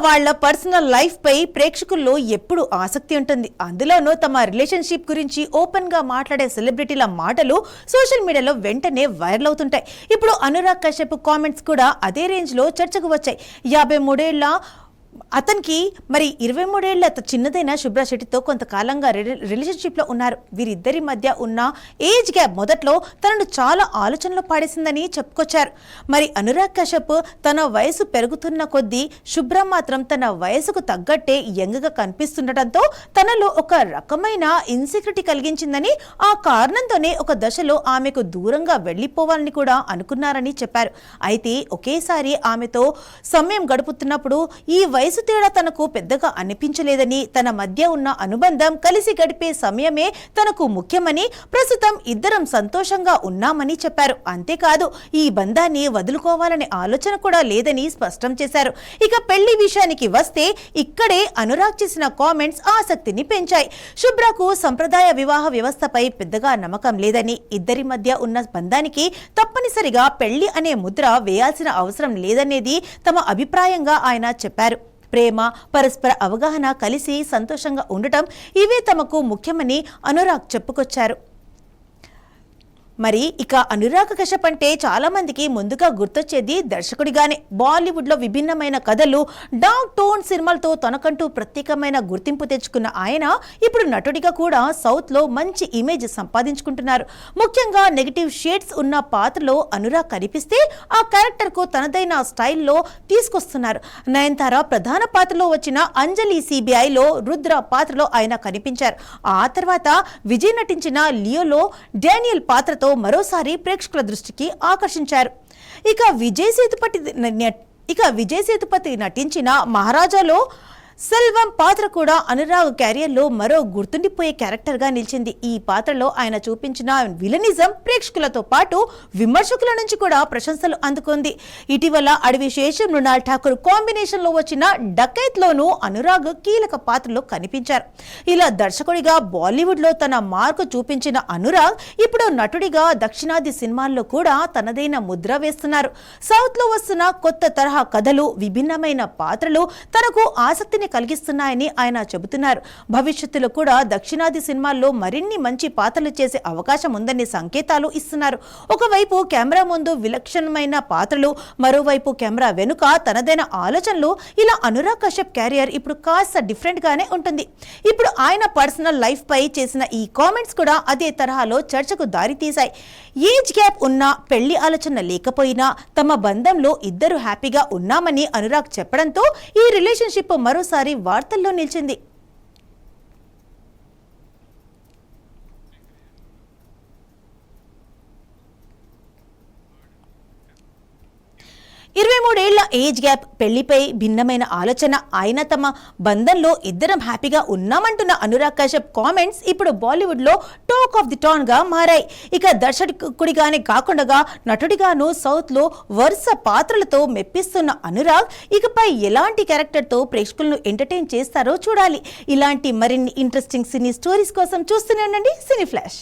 వాళ్ళ personal life పై ప్రేక్షకుల్లో ఎప్పుడు ఆసక్తి ఉంటుంది. అందులోనూ తమ రిలేషన్షిప్ గురించి ఓపెన్ గా మాట్లాడే సెలబ్రిటీల మాటలు సోషల్ మీడియాలో వెంటనే వైరల్ అవుతుంటాయి. ఇప్పుడు అనురాగ్ కశ్యప్ కామెంట్స్ కూడా అదే రేంజ్ లో చర్చకు వచ్చాయి. 53 ఏళ్ల అతనికి 23 ఏళ్ల చిన్నదైన శుభ్రా శెట్టితో కొంతకాలంగా రిలేషన్షిప్ లో ఉన్నారు. వీరిద్దరి మధ్య ఉన్న ఏజ్ గ్యాప్ మొదట్లో తనను చాలా ఆలోచనలో పాడేసిందని చెప్పుకొచ్చారు. అనురాగ్ కశ్యప్ తన వయసు పెరుగుతున్న కొద్దీ శుభ్ర మాత్రం తన వయసుకు తగ్గట్టే యంగ్గా కనిపిస్తుండటంతో తనలో ఒక రకమైన ఇన్సెక్యూరిటీ కలిగించిందని, ఆ కారణంతోనే ఒక దశలో ఆమెకు దూరంగా వెళ్లిపోవాలని కూడా అనుకున్నారని చెప్పారు. అయితే ఒకేసారి ఆమెతో సమయం గడుపుతున్నప్పుడు ఈ వయసు తేడా తనకు పెద్దగా అనిపించలేదని, తన మధ్య ఉన్న అనుబంధం కలిసి గడిపే సమయమే తనకు ముఖ్యమని, ప్రస్తుతం ఇద్దరం సంతోషంగా ఉన్నామని చెప్పారు. అంతేకాదు ఈ బంధాన్ని వదులుకోవాలనే ఆలోచన కూడా లేదని స్పష్టం చేశారు. ఇక పెళ్లి విషయానికి వస్తే ఇక్కడే అనురాగ్ చేసిన కామెంట్స్ ఆసక్తిని పెంచాయి. శుభ్రకు సంప్రదాయ వివాహ వ్యవస్థపై పెద్దగా నమ్మకం లేదని, ఇద్దరి మధ్య ఉన్న బంధానికి తప్పనిసరిగా పెళ్లి అనే ముద్ర వేయాల్సిన అవసరం లేదనేది తమ అభిప్రాయంగా ఆయన చెప్పారు. ప్రేమ, పరస్పర అవగాహన, కలిసి సంతోషంగా ఉండటం ఇవే తమకు ముఖ్యమని అనురాగ్ చెప్పుకొచ్చారు. ఇక అనురాగ్ కశ్యప్ అంటే చాలా మందికి ముందుగా గుర్తొచ్చేది దర్శకుడిగానే. బాలీవుడ్ లో విభిన్నమైన కథలు, డార్క్ టోన్ సినిమాలతో తనకంటూ ప్రత్యేకమైన గుర్తింపు తెచ్చుకున్న ఆయన ఇప్పుడు నటుడిగా కూడా సౌత్ లో మంచి ఇమేజ్ సంపాదించుకుంటున్నారు. ముఖ్యంగా నెగటివ్ షేడ్స్ ఉన్న పాత్రలో అనురాగ్ కనిపిస్తే ఆ క్యారెక్టర్ కు తనదైన స్టైల్లో తీసుకొస్తున్నారు. నయనతార ప్రధాన పాత్రలో వచ్చిన అంజలి సిబిఐలో రుద్ర పాత్రలో ఆయన కనిపించారు. ఆ తర్వాత విజయ్ నటించిన లియోలో డానియల్ పాత్రతో మరోసారి ప్రేక్షకుల దృష్టికి ఆకర్షించారు. ఇక విజయ్ సేతుపతి నటించిన మహారాజాలో సెల్వం పాత్ర కూడా అనురాగ్ క్యారియర్లో మరో గుర్తుండిపోయే క్యారెక్టర్ గా నిలిచింది. ఈ పాత్రలో ఆయన చూపించిన విలనిజం ప్రేక్షకులతో పాటు విమర్శకుల నుంచి కూడా ప్రశంసలు అందుకుంది. ఇటీవల అడవి శేషం, మృణాల్ ఠాకూర్ కాంబినేషన్ లో వచ్చిన డకైత్ లోనూ అనురాగ్ కీలక పాత్రలో కనిపించారు. ఇలా దర్శకుడిగా బాలీవుడ్ లో తన మార్కు చూపించిన అనురాగ్ ఇప్పుడు నటుడిగా దక్షిణాది సినిమాల్లో కూడా తనదైన ముద్ర వేస్తున్నారు. సౌత్ లో వస్తున్న కొత్త తరహా కథలు, విభిన్నమైన పాత్రలు తనకు ఆసక్తిని కలిగిస్తున్నాయని ఆయన చెబుతున్నారు. భవిష్యత్తులో కూడా దక్షిణాది సినిమాల్లో మరిన్ని మంచి పాత్రలు చేసే అవకాశం ఉందని సంకేతాలు ఇస్తున్నారు. ఒకవైపు కెమెరా ముందు విలక్షణమైన పాత్రలు, మరోవైపు కెమెరా వెనుక తనదైన ఆలోచనలు. ఇలా అనురాగ్ కశ్యప్ క్యారియర్ ఇప్పుడు కాస్త డిఫరెంట్ గానే ఉంటుంది. ఇప్పుడు ఆయన పర్సనల్ లైఫ్ పై చేసిన ఈ కామెంట్స్ కూడా అదే తరహాలో చర్చకు దారితీశాయి. ఏజ్ గ్యాప్ ఉన్నా, పెళ్లి ఆలోచన లేకపోయినా తమ బంధంలో ఇద్దరు హ్యాపీగా ఉన్నామని అనురాగ్ చెప్పడంతో ఈ రిలేషన్షిప్ మరోసారి వార్తల్లో నిలిచింది. 23 ఏళ్ల ఏజ్ గ్యాప్, పెళ్లిపై భిన్నమైన ఆలోచన, ఆయన తమ బంధంలో ఇద్దరం హ్యాపీగా ఉన్నామంటున్న అనురాగ్ కశ్యప్ కామెంట్స్ ఇప్పుడు బాలీవుడ్ లో టాక్ ఆఫ్ ది టౌన్ గా మారాయి. ఇక దర్శకుడిగానే కాకుండా నటుడిగాను సౌత్ లో వరుస పాత్రలతో మెప్పిస్తున్న అనురాగ్ ఇకపై ఎలాంటి క్యారెక్టర్ తో ప్రేక్షకులను ఎంటర్టైన్ చేస్తారో చూడాలి. ఇలాంటి మరిన్ని ఇంట్రెస్టింగ్ సినీ స్టోరీస్ కోసం చూస్తూనే ఉండండి సినీ ఫ్లాష్.